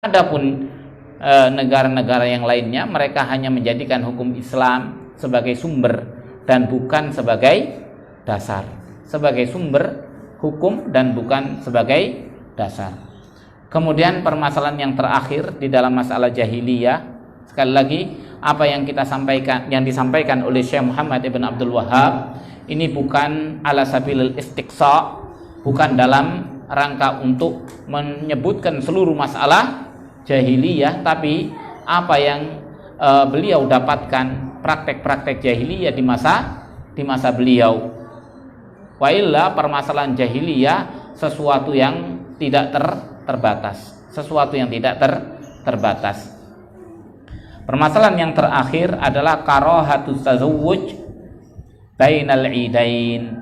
Adapun negara-negara yang lainnya, mereka hanya menjadikan hukum Islam sebagai sumber dan bukan sebagai dasar, sebagai sumber hukum dan bukan sebagai dasar. Kemudian permasalahan yang terakhir di dalam masalah jahiliyah, sekali lagi apa yang kita sampaikan, yang disampaikan oleh Syekh Muhammad ibn Abdul Wahhab ini bukan ala sabilil istiqsa, bukan dalam rangka untuk menyebutkan seluruh masalah jahiliyah, tapi apa yang beliau dapatkan praktek-praktek jahiliyah di masa beliau. Wa illa permasalahan jahiliyah sesuatu yang tidak terbatas, sesuatu yang tidak terbatas. Permasalahan yang terakhir adalah karahatus tazawwuj bainal idain,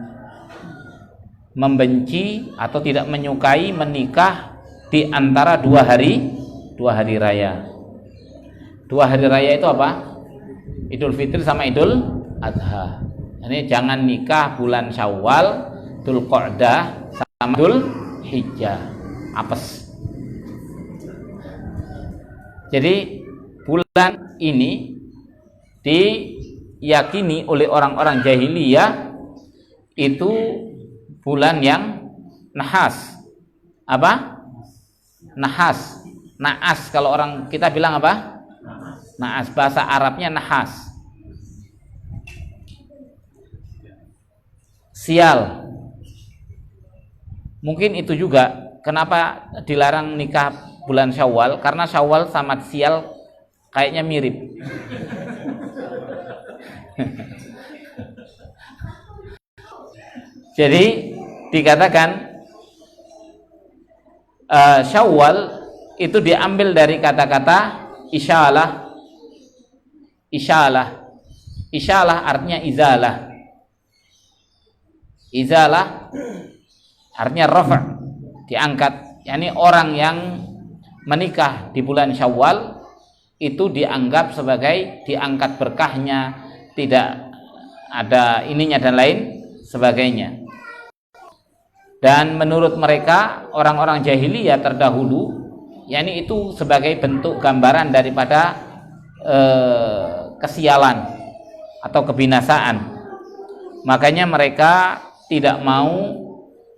membenci atau tidak menyukai menikah di antara dua hari raya. Dua hari raya itu apa? Idul Fitri sama Idul Adha. Ini jangan nikah bulan Syawal, Dzulqa'dah sama Dzulhijjah. Apes. Jadi bulan ini diyakini oleh orang-orang jahiliyah itu bulan yang nahas. Apa? Nahas. Naas, kalau orang kita bilang apa? Naas, bahasa Arabnya nahas. Sial. Mungkin itu juga kenapa dilarang nikah bulan Syawal, karena Syawal sama sial kayaknya mirip. Jadi dikatakan Syawal itu diambil dari kata-kata isyalah. Isyalah artinya izalah. Izalah artinya rafa', diangkat. Yani orang yang menikah di bulan Syawal itu dianggap sebagai diangkat berkahnya, tidak ada ininya dan lain sebagainya. Dan menurut mereka orang-orang jahiliyah terdahulu, yakni itu sebagai bentuk gambaran daripada kesialan atau kebinasaan. Makanya mereka tidak mau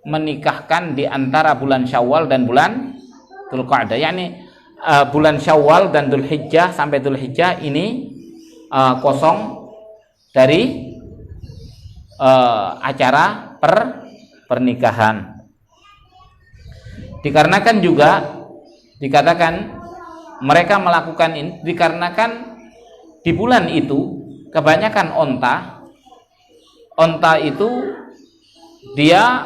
menikahkan di antara bulan Syawal dan bulan Dzulqa'dah. Yakni bulan Syawal dan Dzulhijjah sampai Dzulhijjah ini kosong dari acara pernikahan. Dikarenakan juga dikatakan mereka melakukan ini dikarenakan di bulan itu kebanyakan onta itu dia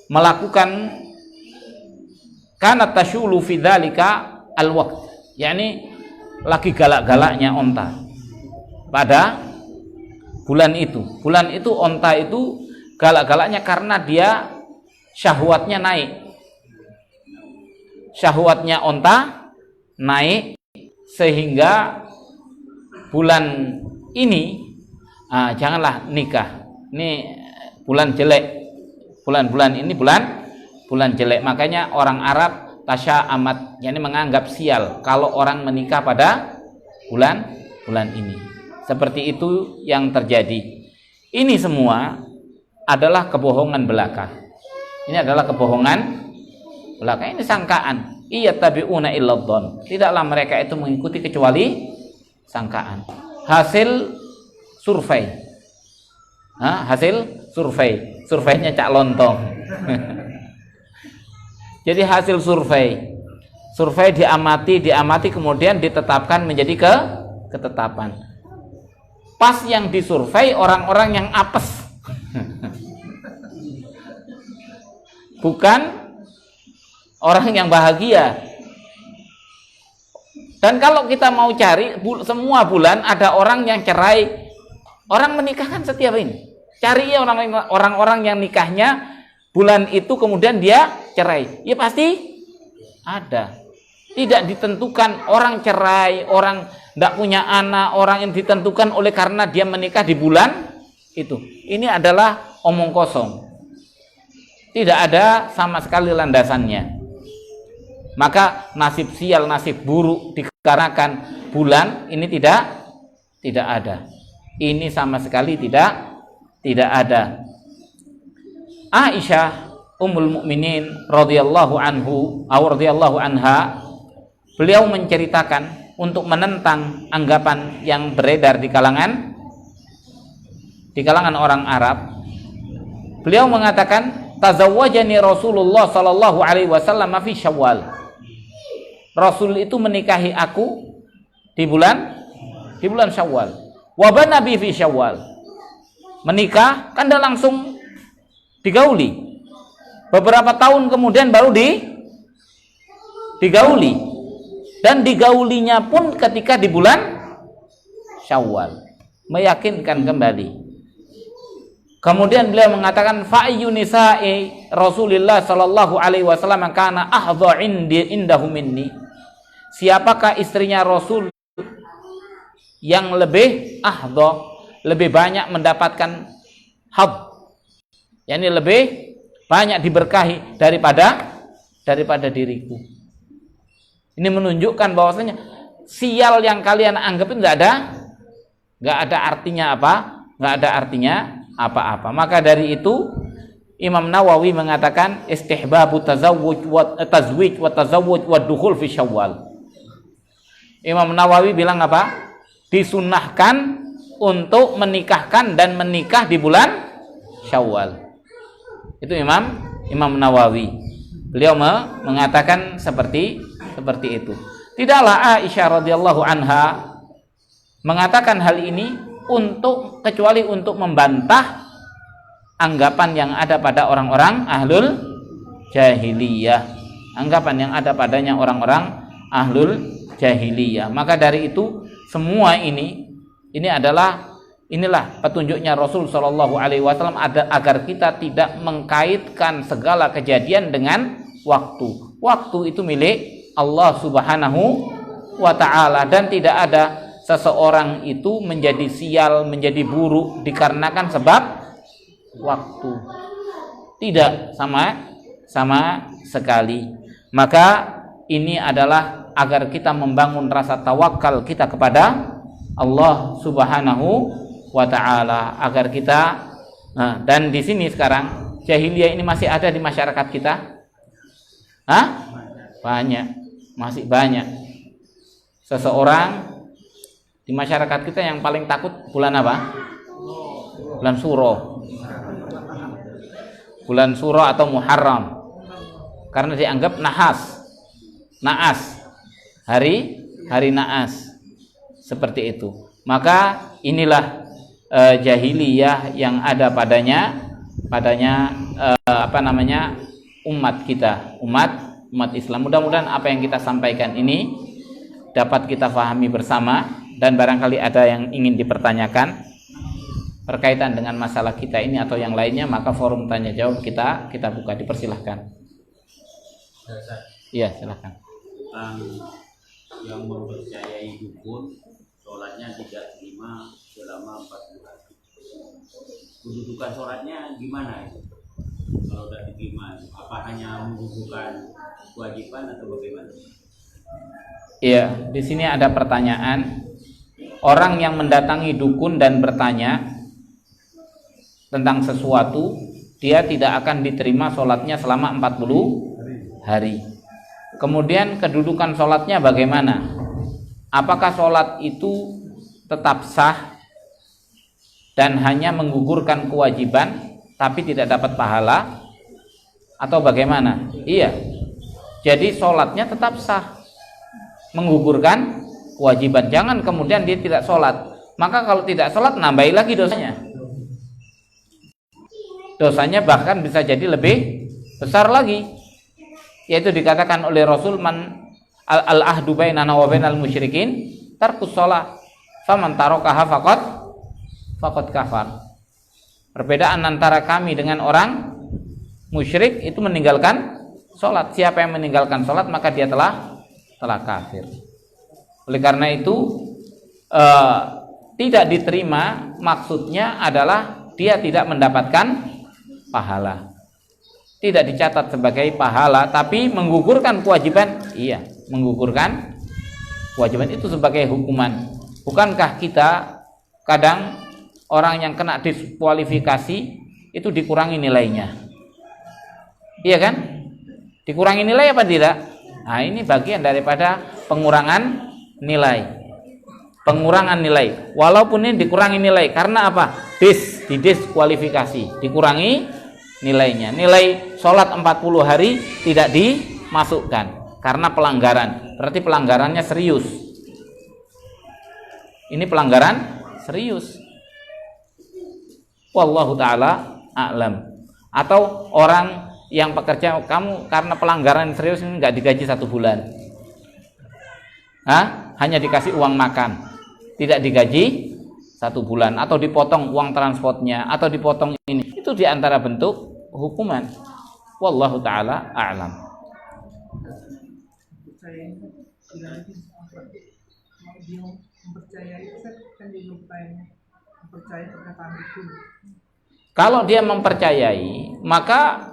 melakukan kana tashulu fi dzalika alwaqt, yakni lagi galak-galaknya onta pada bulan itu. Bulan itu onta itu galak-galaknya karena dia syahwatnya naik. Syahwatnya onta naik sehingga bulan ini janganlah nikah. Ini bulan jelek. Bulan-bulan ini bulan jelek. Makanya orang Arab tasya amat, yakni menganggap sial kalau orang menikah pada bulan ini. Seperti itu yang terjadi. Ini semua adalah kebohongan belaka. Ini adalah kebohongan belaka. Ini sangkaan. Iyattabi'una illa dhon. Tidaklah mereka itu mengikuti kecuali sangkaan. Hasil survei. Hasil survei. Surveinya Cak Lontong. Jadi hasil survei. Survei diamati kemudian ditetapkan menjadi ketetapan. Pas yang disurvei orang-orang yang apes. Bukan orang yang bahagia. Dan kalau kita mau cari semua bulan ada orang yang cerai, orang menikahkan setiap ini. Cari ya orang-orang yang nikahnya bulan itu kemudian dia cerai. Ya pasti ada. Tidak ditentukan orang cerai, orang tidak punya anak, orang yang ditentukan oleh karena dia menikah di bulan itu. Ini adalah omong kosong. Tidak ada sama sekali landasannya. Maka nasib sial, nasib buruk dikarenakan bulan ini tidak ada. Ini sama sekali tidak ada. Aisyah Ummul Mukminin radhiyallahu anha, beliau menceritakan untuk menentang anggapan yang beredar di kalangan orang Arab. Beliau mengatakan, tazawwajani Rasulullah sallallahu alaihi wasallam fi Syawal. Rasul itu menikahi aku di bulan Syawal. Wa bana bi fi Syawal. Menikah kan dah langsung digauli. Beberapa tahun kemudian baru digauli. Dan digaulinya pun ketika di bulan Syawal. Meyakinkan kembali. Kemudian beliau mengatakan, fa'ayyu nisa'i Rasulullah sallallahu alaihi wasallam kana ahdha indahu minni. Siapakah istrinya Rasul yang lebih ahdha, lebih banyak mendapatkan had, yakni lebih banyak diberkahi daripada diriku. Ini menunjukkan bahwasanya sial yang kalian anggap itu enggak ada artinya apa-apa. Maka dari itu Imam Nawawi mengatakan istihbabu tazawwuj wa tazawwuj wa dukhul fi Syawal. Imam Nawawi bilang apa? Disunnahkan untuk menikahkan dan menikah di bulan Syawal. Itu Imam Nawawi. Beliau mengatakan seperti itu. Tidaklah Aisyah radhiyallahu anha mengatakan hal ini kecuali untuk membantah anggapan yang ada pada orang-orang ahlul jahiliyah. Anggapan yang ada padanya orang-orang ahlul jahiliyah. Maka dari itu semua inilah petunjuknya Rasul sallallahu alaihi wasallam agar kita tidak mengkaitkan segala kejadian dengan waktu. Waktu itu milik Allah Subhanahu wa taala dan tidak ada seseorang itu menjadi sial, menjadi buruk dikarenakan sebab waktu. Tidak sama sekali. Maka ini adalah agar kita membangun rasa tawakal kita kepada Allah Subhanahu wa taala, agar kita dan di sini sekarang jahiliyah ini masih ada di masyarakat kita? Banyak, masih banyak. Seseorang di masyarakat kita yang paling takut bulan apa? Bulan Suro. Bulan Suro atau Muharram. Karena dianggap naas. Hari naas. Seperti itu. Maka inilah jahiliyah yang ada padanya umat kita, umat Islam. Mudah-mudahan apa yang kita sampaikan ini dapat kita fahami bersama, dan barangkali ada yang ingin dipertanyakan berkaitan dengan masalah kita ini atau yang lainnya, maka forum tanya jawab kita buka. Dipersilahkan. Iya, silahkan. Yang mempercayai dukun, sholatnya tidak terima selama 40 hari. Kedudukan sholatnya gimana itu? Kalau tidak diterima, apa hanya menggugurkan kewajiban atau bagaimana? Iya, di sini ada pertanyaan. Orang yang mendatangi dukun dan bertanya tentang sesuatu, dia tidak akan diterima sholatnya selama 40 hari. Kemudian kedudukan sholatnya bagaimana? Apakah sholat itu tetap sah dan hanya menggugurkan kewajiban tapi tidak dapat pahala, atau bagaimana? Iya, jadi sholatnya tetap sah, menggugurkan kewajiban. Jangan kemudian dia tidak sholat, maka kalau tidak sholat nambahi lagi dosanya bahkan bisa jadi lebih besar lagi, yaitu dikatakan oleh Rasul, man al-ahdu bainana wa bainal musyrikin tarkus shalah faman tarakaha faqad kafar. Perbedaan antara kami dengan orang musyrik itu meninggalkan sholat. Siapa yang meninggalkan sholat maka dia telah kafir. Oleh karena itu tidak diterima maksudnya adalah dia tidak mendapatkan pahala. tidak dicatat sebagai pahala, tapi menggugurkan kewajiban, iya, menggugurkan kewajiban itu sebagai hukuman. Bukankah kita kadang orang yang kena diskualifikasi itu dikurangi nilainya, iya kan? Dikurangi nilai apa tidak? Nah, ini bagian daripada pengurangan nilai. Pengurangan nilai, walaupun ini dikurangi nilai karena apa? Didiskualifikasi, dikurangi nilainya. Nilai sholat 40 hari tidak dimasukkan karena pelanggaran. Berarti pelanggarannya serius. Ini pelanggaran serius. Wallahu ta'ala a'lam. Atau orang yang pekerja, kamu karena pelanggaran serius ini nggak digaji 1 bulan. Hanya dikasih uang makan, tidak digaji 1 bulan, atau dipotong uang transportnya, atau dipotong ini. Itu diantara bentuk hukuman. Wallahu ta'ala a'lam. Kalau dia mempercayai, maka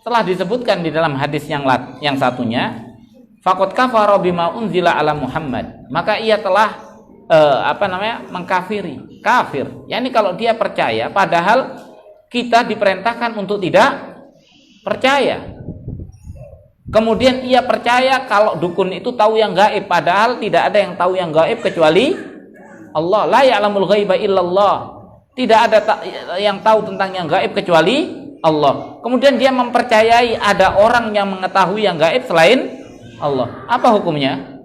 telah disebutkan di dalam hadis yang satunya, faqad kafara bima unzila ala Muhammad, maka ia telah mengkafiri, kafir. Yani kalau dia percaya padahal kita diperintahkan untuk tidak percaya. Kemudian ia percaya kalau dukun itu tahu yang gaib, padahal tidak ada yang tahu yang gaib kecuali Allah. La ya'lamul ghaiba illallah. Tidak ada yang tahu tentang yang gaib kecuali Allah. Kemudian dia mempercayai ada orang yang mengetahui yang gaib selain Allah. Apa hukumnya?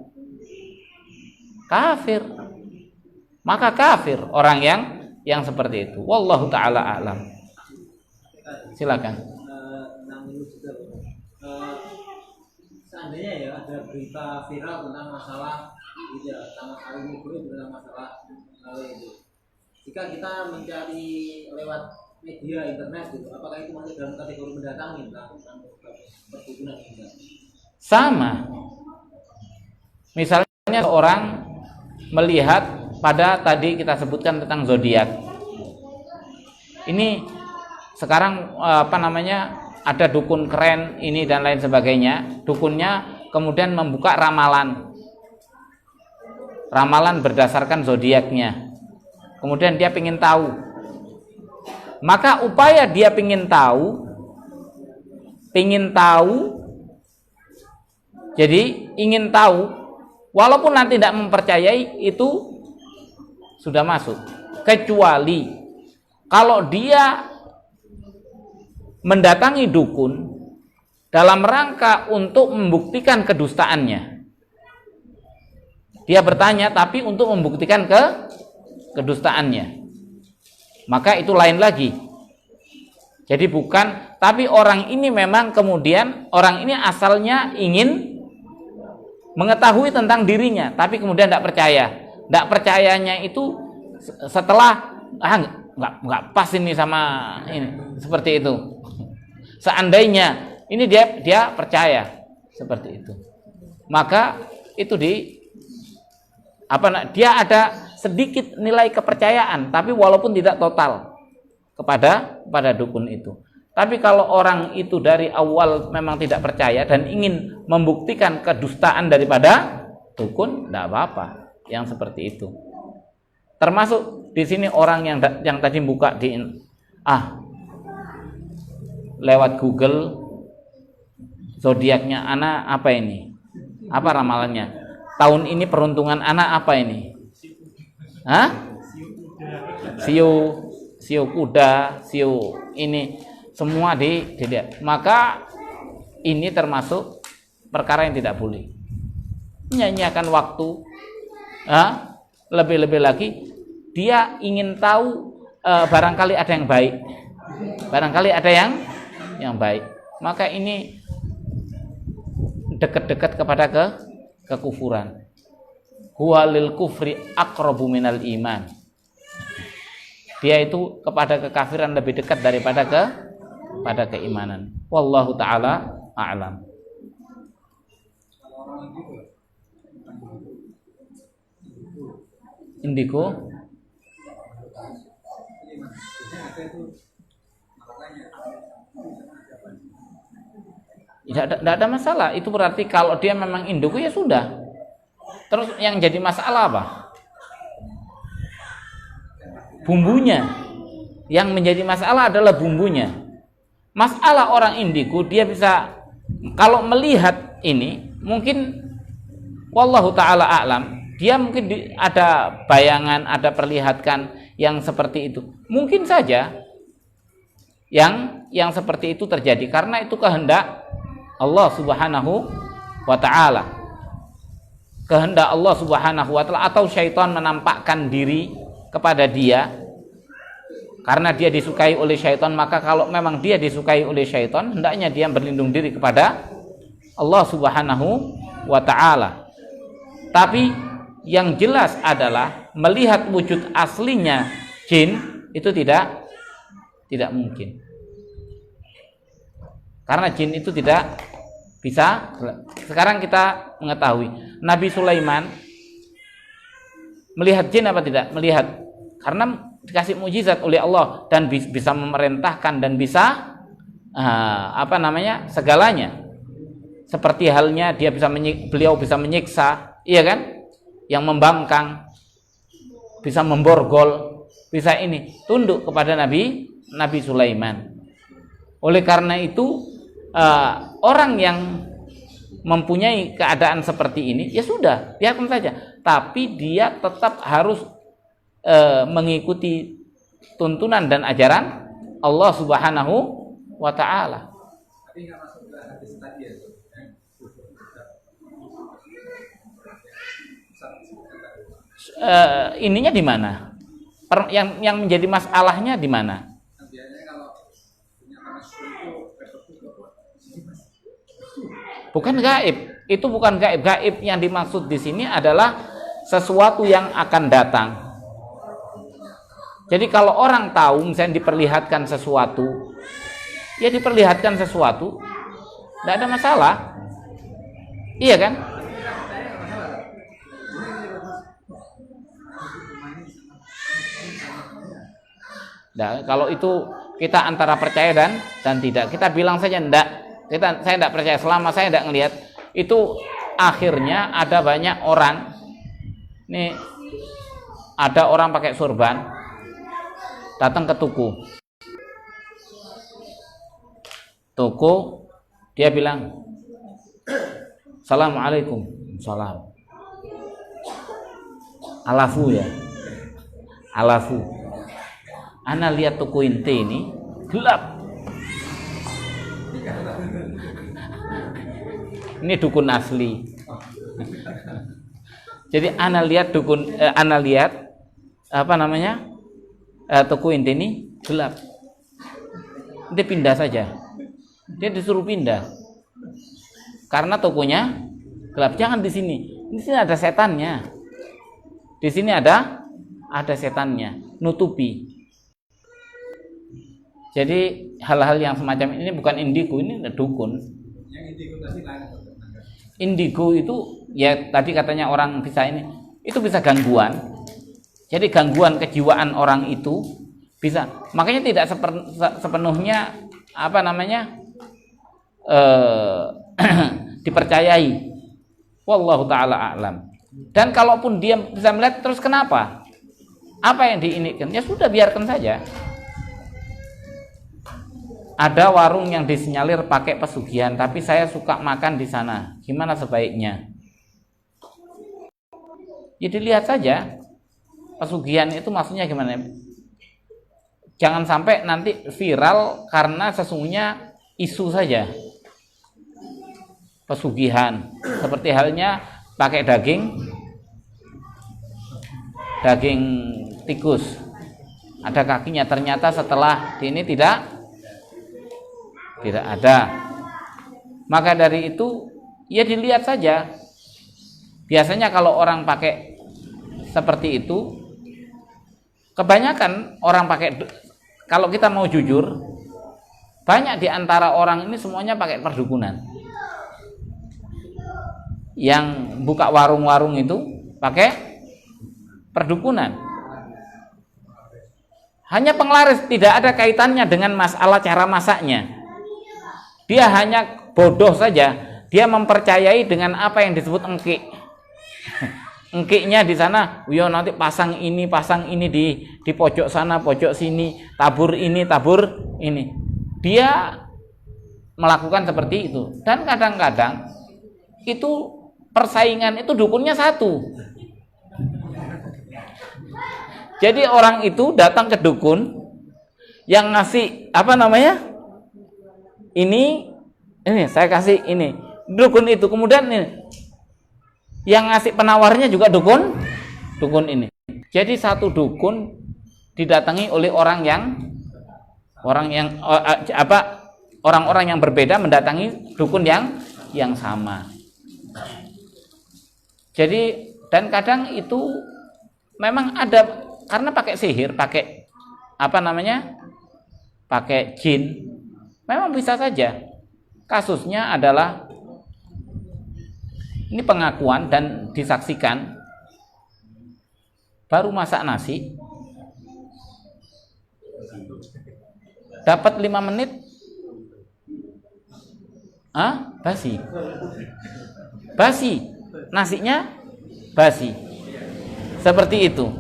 Kafir. Maka kafir orang yang seperti itu. Wallahu ta'ala a'lam. Silakan. Seandainya ya ada berita viral tentang masalah tentang hal ini, tentang masalah itu. Jika kita mencari lewat media internet gitu, apakah itu masih dalam kategori mendatangi tentang perkebunan ini? Sama. Misalnya seorang melihat pada tadi kita sebutkan tentang zodiak. Ini sekarang ada dukun keren ini dan lain sebagainya. Dukunnya kemudian membuka ramalan berdasarkan zodiaknya. Kemudian dia ingin tahu. Maka upaya dia ingin tahu, jadi ingin tahu, walaupun nanti tidak mempercayai, itu sudah masuk. Kecuali kalau dia mendatangi dukun dalam rangka untuk membuktikan kedustaannya. Dia bertanya tapi untuk membuktikan kedustaannya. Maka itu lain lagi. Jadi bukan, tapi orang ini memang kemudian orang ini asalnya ingin mengetahui tentang dirinya, tapi kemudian tidak percaya. Tidak percayanya itu setelah nggak pas ini sama ini, seperti itu. Seandainya ini dia percaya seperti itu, maka itu dia ada sedikit nilai kepercayaan, tapi walaupun tidak total kepada dukun itu. Tapi kalau orang itu dari awal memang tidak percaya dan ingin membuktikan kedustaan daripada dukun, tidak apa-apa yang seperti itu. Termasuk di sini orang yang tadi buka lewat Google zodiaknya anak apa ini? Apa ramalannya? Tahun ini peruntungan anak apa ini? Sio kuda, sio ini semua dilihat. Maka ini termasuk perkara yang tidak boleh. Menyanyiakan waktu. Lebih-lebih lagi dia ingin tahu barangkali ada yang baik. Barangkali ada yang baik. Maka ini dekat-dekat kepada kekufuran. Huwa lil kufri aqrabu minal iman. Dia itu kepada kekafiran lebih dekat daripada kepada keimanan. Wallahu taala a'lam. Indigo. Tidak ada masalah. Itu berarti kalau dia memang indigo ya sudah. Terus yang jadi masalah apa? Bumbunya. Yang menjadi masalah adalah bumbunya. Masalah orang indigo, dia bisa, kalau melihat ini, mungkin wallahu ta'ala a'lam, dia mungkin ada bayangan, ada perlihatkan yang seperti itu. Mungkin saja yang seperti itu terjadi karena itu kehendak Allah Subhanahu wa ta'ala. Kehendak Allah Subhanahu wa ta'ala, atau syaitan menampakkan diri kepada dia. Karena dia disukai oleh syaitan, maka kalau memang dia disukai oleh syaitan, hendaknya dia berlindung diri kepada Allah Subhanahu wa ta'ala. Tapi yang jelas adalah melihat wujud aslinya jin itu tidak mungkin. Karena jin itu tidak bisa. Sekarang kita mengetahui Nabi Sulaiman melihat jin apa tidak? Melihat. Karena dikasih mukjizat oleh Allah dan bisa memerintahkan dan bisa segalanya. Seperti halnya beliau bisa menyiksa, iya kan? Yang membangkang, bisa memborgol, bisa ini, tunduk kepada Nabi Sulaiman. Oleh karena itu orang yang mempunyai keadaan seperti ini, ya sudah, biarkan saja. Tapi dia tetap harus mengikuti tuntunan dan ajaran Allah Subhanahu wa ta'ala. Ininya di mana? Yang menjadi masalahnya di mana? Bukan gaib. Itu bukan gaib. Gaib yang dimaksud di sini adalah sesuatu yang akan datang. Jadi kalau orang tahu misalnya diperlihatkan sesuatu, ya diperlihatkan sesuatu, tidak ada masalah. Iya kan? Nah, kalau itu kita antara percaya dan tidak, kita bilang saja enggak. Saya tidak percaya selama saya tidak ngelihat. Itu akhirnya ada banyak orang. Nih, ada orang pakai sorban datang ke toko, dia bilang, Assalamualaikum. Salam. Alafu. Ana lihat toko ente ini gelap. Ini dukun asli. Jadi ana lihat toko ente ini gelap. Dia pindah saja. Dia disuruh pindah. Karena tokonya gelap. Jangan di sini. Di sini ada setannya. Di sini ada setannya. Nutupi. Jadi hal-hal yang semacam ini bukan indigo, ini dukun. Yang indigo tadi lain. Indigo itu ya tadi katanya orang bisa ini. Itu bisa gangguan. Jadi gangguan kejiwaan orang itu bisa, makanya tidak sepenuhnya dipercayai. Wallahu ta'ala a'lam. Dan kalaupun dia bisa melihat, terus kenapa? Apa yang diinikan? Ya sudah, biarkan saja. Ada warung yang disinyalir pakai pesugihan, tapi saya suka makan di sana. Gimana sebaiknya? Ya dilihat saja. Pesugihan itu maksudnya gimana? Jangan sampai nanti viral karena sesungguhnya isu saja. Pesugihan seperti halnya pakai daging tikus, ada kakinya, ternyata setelah ini tidak ada. Maka dari itu ya dilihat saja. Biasanya kalau orang pakai seperti itu, kebanyakan orang pakai, kalau kita mau jujur, banyak di antara orang ini semuanya pakai perdukunan. Yang buka warung-warung itu pakai perdukunan. Hanya penglaris, tidak ada kaitannya dengan masalah cara masaknya. Dia hanya bodoh saja, dia mempercayai dengan apa yang disebut engkik. Engkiknya di sana, yo nanti pasang ini di pojok sana, pojok sini, tabur ini, tabur ini. Dia melakukan seperti itu. Dan kadang-kadang itu persaingan itu dukunnya satu. Jadi orang itu datang ke dukun yang ngasih apa namanya? Ini saya kasih ini. Dukun itu kemudian ini yang ngasih penawarnya juga dukun ini. Jadi satu dukun didatangi oleh orang-orang yang berbeda mendatangi dukun yang sama. Jadi dan kadang itu memang ada karena pakai sihir, pakai pakai jin, memang bisa saja. Kasusnya adalah ini pengakuan dan disaksikan, baru masak nasi, dapat 5 menit, basi, nasinya basi, seperti itu.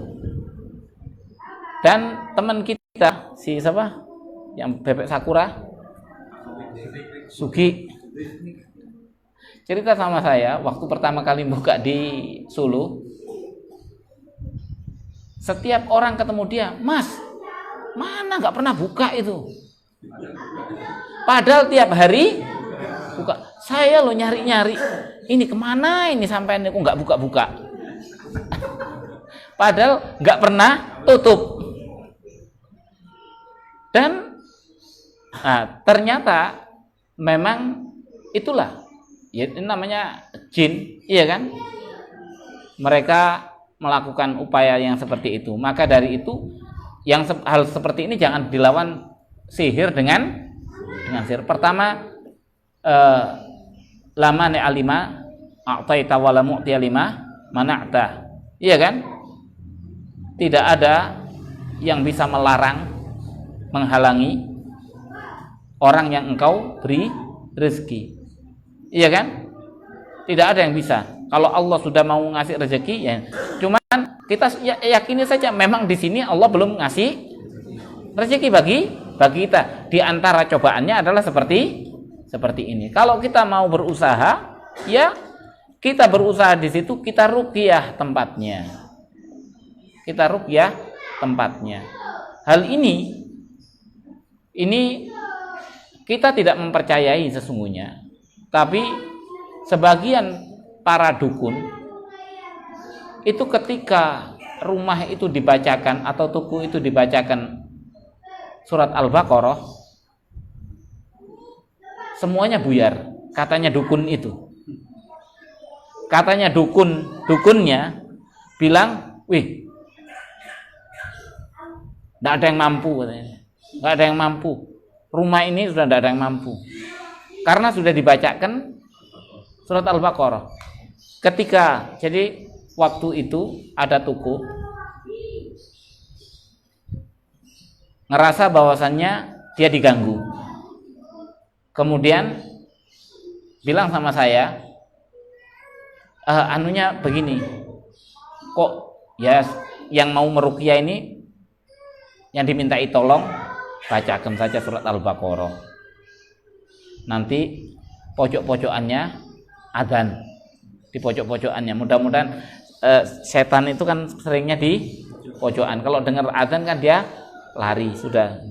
Dan teman kita si siapa yang bebek sakura Sugi cerita sama saya waktu pertama kali buka di Solo, setiap orang ketemu dia, Mas mana nggak pernah buka itu, padahal tiap hari buka. Saya lo nyari-nyari ini kemana ini sampai ini kok nggak buka-buka, padahal nggak pernah tutup. Dan ternyata memang itulah ya, ini namanya jin, iya kan? Mereka melakukan upaya yang seperti itu. Maka dari itu yang hal seperti ini jangan dilawan sihir dengan sihir. Pertama, lama ne alima a'taita wala mu'tiya lima mana'ta, iya kan? Tidak ada yang bisa melarang, menghalangi orang yang engkau beri rezeki, iya kan? Tidak ada yang bisa. Kalau Allah sudah mau ngasih rezeki, ya cuman kita yakini saja memang di sini Allah belum ngasih rezeki bagi kita. Di antara cobaannya adalah seperti ini. Kalau kita mau berusaha, ya kita berusaha di situ, kita ruqyah tempatnya. Hal ini kita tidak mempercayai sesungguhnya, tapi sebagian para dukun itu ketika rumah itu dibacakan atau tuku itu dibacakan surat Al-Baqarah, semuanya buyar. Katanya dukun itu, katanya dukunnya bilang, wih, tidak ada yang mampu, katanya. Nggak ada yang mampu, rumah ini sudah tidak ada yang mampu karena sudah dibacakan surat Al-Baqarah. Jadi waktu itu ada tuku ngerasa bahwasannya dia diganggu, kemudian bilang sama saya, anunya begini, kok ya yang mau meruqyah ini yang dimintai tolong bacakan saja surat Al-Baqarah, nanti pojok-pojokannya adzan, di pojok-pojokannya. Mudah-mudahan setan itu kan seringnya di pojokan, kalau dengar adzan kan dia lari. Sudah,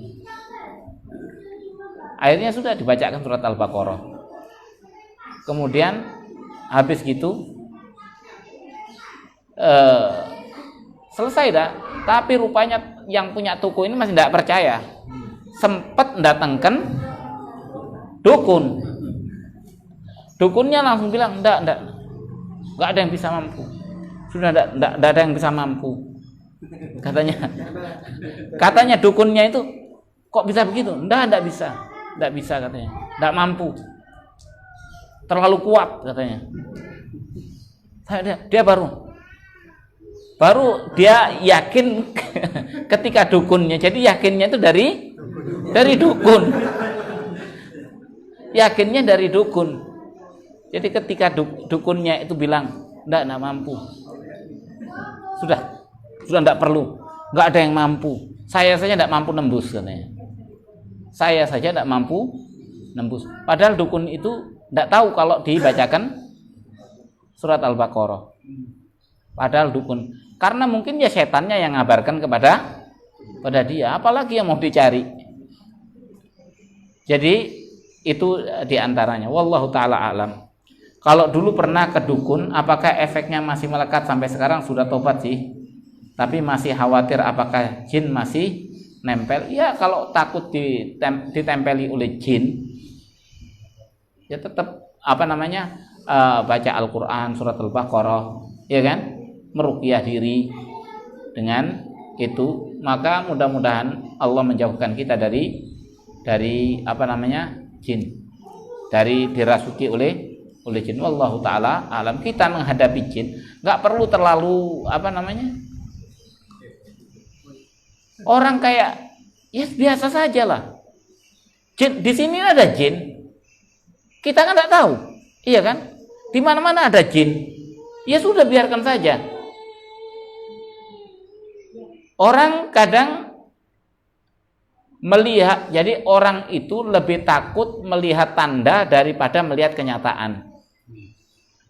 akhirnya sudah dibacakan surat Al-Baqarah. Kemudian habis gitu selesai dah. Tapi rupanya yang punya toko ini masih tidak percaya, sempat mendatangkan dukun. Dukunnya langsung bilang, enggak ada yang bisa mampu, sudah enggak ada yang bisa mampu, katanya dukunnya itu, kok bisa begitu? Enggak bisa katanya, enggak mampu, terlalu kuat katanya. Dia baru dia yakin ketika dukunnya, jadi yakinnya itu dari dukun. yakinnya dari dukun. Jadi ketika dukunnya itu bilang enggak mampu, sudah enggak perlu, enggak ada yang mampu, saya saja enggak mampu nembus katanya. Saya saja enggak mampu nembus. Padahal dukun itu enggak tahu kalau dibacakan surat Al-Baqarah. Padahal dukun, karena mungkin ya setannya yang ngabarkan kepada dia, apalagi yang mau dicari. Jadi itu diantaranya. Wallahu ta'ala alam. Kalau dulu pernah ke dukun, apakah efeknya masih melekat sampai sekarang? Sudah tobat sih, tapi masih khawatir apakah jin masih nempel. Ya kalau takut ditempeli oleh jin, ya tetap baca Al-Quran, surat Al-Baqarah, ya kan, meruqyah diri dengan itu, maka mudah-mudahan Allah menjauhkan kita dari jin, dari dirasuki oleh jin. Wallahu ta'ala alam. Kita menghadapi jin nggak perlu terlalu orang kayak ya biasa saja lah. Jin di sini ada jin, kita kan nggak tahu, iya kan? Di mana-mana ada jin, ya sudah biarkan saja. Orang kadang melihat, jadi orang itu lebih takut melihat tanda daripada melihat kenyataan.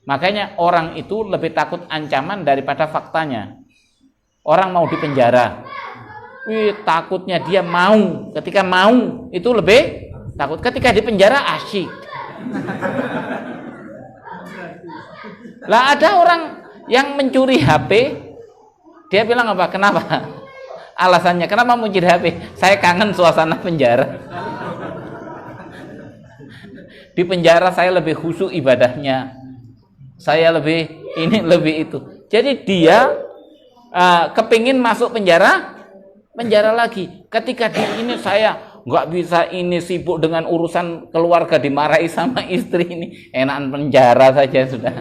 Makanya orang itu lebih takut ancaman daripada faktanya. Orang mau dipenjara, takutnya dia mau. Ketika mau itu lebih takut. Ketika dipenjara asyik. Lah ada orang yang mencuri HP, dia bilang apa? Kenapa? Alasannya kenapa mencuri HP? Saya kangen suasana penjara. Di penjara saya lebih khusyuk ibadahnya. Saya lebih ini lebih itu. Jadi dia kepingin masuk penjara lagi. Ketika ini saya nggak bisa ini, sibuk dengan urusan keluarga, dimarahi sama istri, ini enakan penjara saja sudah.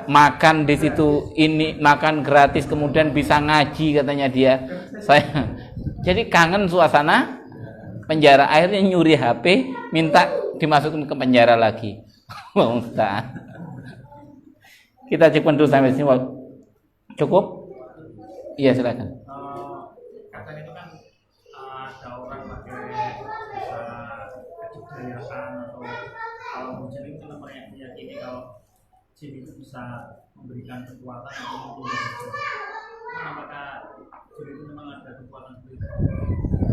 Makan di situ, ini makan gratis, kemudian bisa ngaji katanya dia. Saya jadi kangen suasana penjara, akhirnya nyuri HP, minta dimasukin ke penjara lagi. Kita cek dulu sampai sini. Cukup? Iya, silakan. Kadang itu kan ada orang pakai kejayaan atau kalau hujan itu kan meyakini kalau jin itu bisa memberikan kekuatan atau membunuh. Apakah jin itu memang ada kekuatan seperti itu?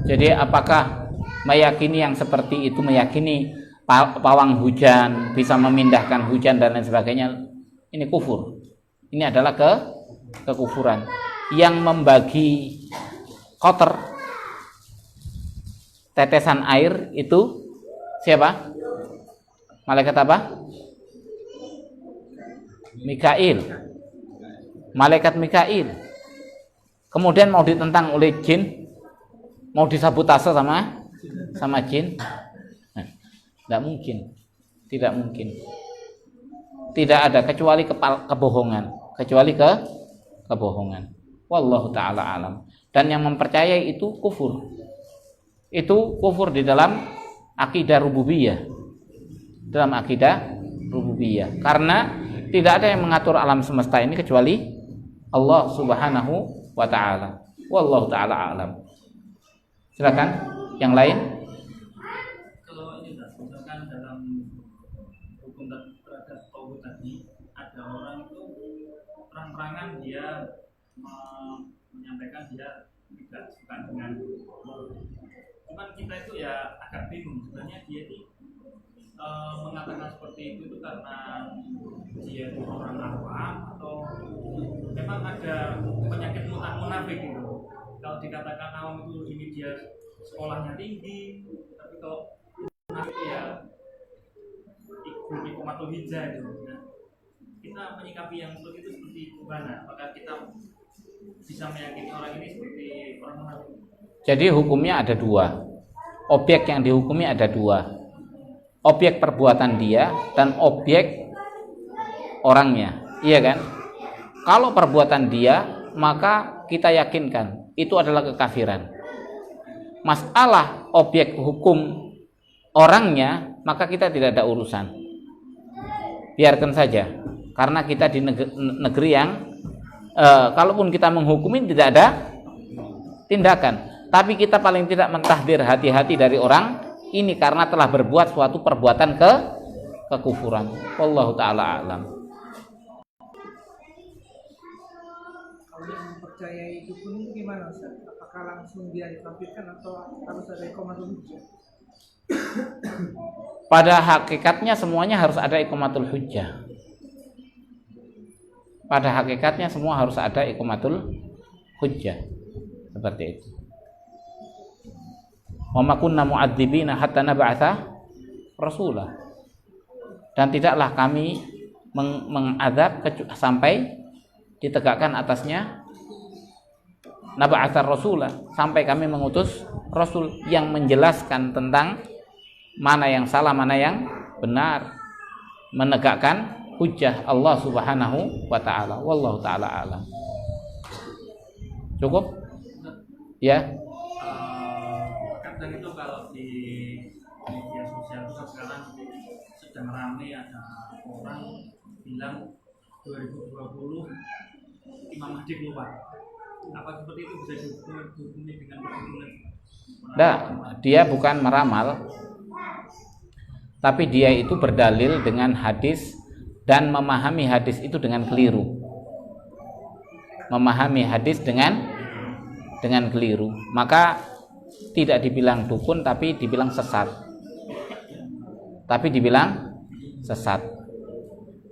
Jadi apakah meyakini yang seperti itu, meyakini pawang hujan bisa memindahkan hujan dan lain sebagainya, ini kufur. Ini adalah kekufuran. Yang membagi kotor tetesan air itu siapa? Malaikat apa? Mikail. Malaikat Mikail. Kemudian mau ditentang oleh jin, mau disabotase sama jin. Tidak mungkin. Tidak mungkin. Tidak ada kecuali kebohongan, kecuali kebohongan. Wallahu ta'ala alam. Dan yang mempercayai itu kufur. Itu kufur di dalam akidah rububiyah. Dalam akidah rububiyah. Karena tidak ada yang mengatur alam semesta ini kecuali Allah Subhanahu wa ta'ala. Wallahu ta'ala alam. Silakan yang lain. Kalau ini misalkan dalam hukum terhadap tauhid tadi, ada orang itu terang-terangan dia menyampaikan dia tidak suka dengan Allah. Cuman kita itu ya agak bingung sebenarnya dia itu mengatakan seperti itu karena dia itu orang awam atau memang ada penyakit munafik gitu. Kalau dikatakan awam itu ini dia sekolahnya tinggi, tapi kalau munafik ya ikut ikumatul hijrah gitu. Nah, kita menyikapi yang seperti itu seperti mana? Apakah kita bisa meyakini orang ini seperti orang munafik? Jadi hukumnya ada dua. Objek yang dihukumi ada dua. Objek perbuatan dia dan objek orangnya. Iya kan? Kalau perbuatan dia, maka kita yakinkan itu adalah kekafiran. masalah objek hukum orangnya, maka kita tidak ada urusan. Biarkan saja, karena kita di negeri yang kalaupun kita menghukumi tidak ada tindakan, tapi kita paling tidak mentahdir, hati-hati dari orang ini karena telah berbuat suatu perbuatan kekufuran. Wallahu taala a'lam. Kalau yang mempercayai dukun itu gimana Ustaz? Apakah langsung dia ditampilkan atau harus ada iqamatul hujjah? Pada hakikatnya semuanya harus ada iqamatul hujjah. Pada hakikatnya semua harus ada iqamatul hujjah. Seperti itu. Wa ma kunna mu'adzibina hatta nab'atsa rasulah. Dan tidaklah kami mengadab sampai ditegakkan atasnya nab'atsa rasulah, sampai kami mengutus rasul yang menjelaskan tentang mana yang salah, mana yang benar, menegakkan hujjah Allah Subhanahu wa taala. Wallahu taala alam. Cukup? Ya. Kadang itu kalau di media sosial itu sekarang sedang ramai, ada orang bilang 2020 Imam Mahdi keluar. Apa seperti itu bisa dihukumi dengan kesimpulan? Nah, dia bukan meramal, tapi dia itu berdalil dengan hadis dan memahami hadis itu dengan keliru. Memahami hadis dengan keliru, maka tidak dibilang dukun tapi dibilang sesat.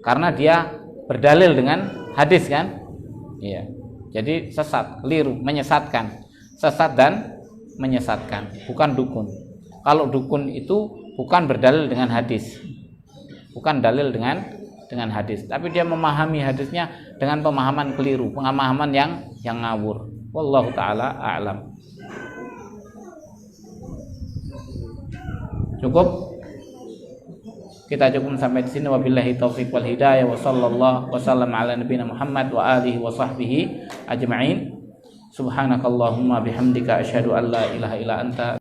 Karena dia berdalil dengan hadis kan? Iya. Jadi sesat, keliru, menyesatkan. Sesat dan menyesatkan, bukan dukun. Kalau dukun itu bukan berdalil dengan hadis. Bukan dalil dengan hadis, tapi dia memahami hadisnya dengan pemahaman keliru, pemahaman yang ngawur. Wallahu taala a'lam. Cukup? Kita cukup sampai di sini. Wabillahi taufiq wal hidayah, wa sallallahu wasallam ala nabiyina Muhammad wa alihi wa sahbihi ajma'in. Subhanakallahumma bihamdika asyhadu an la ilaha illa anta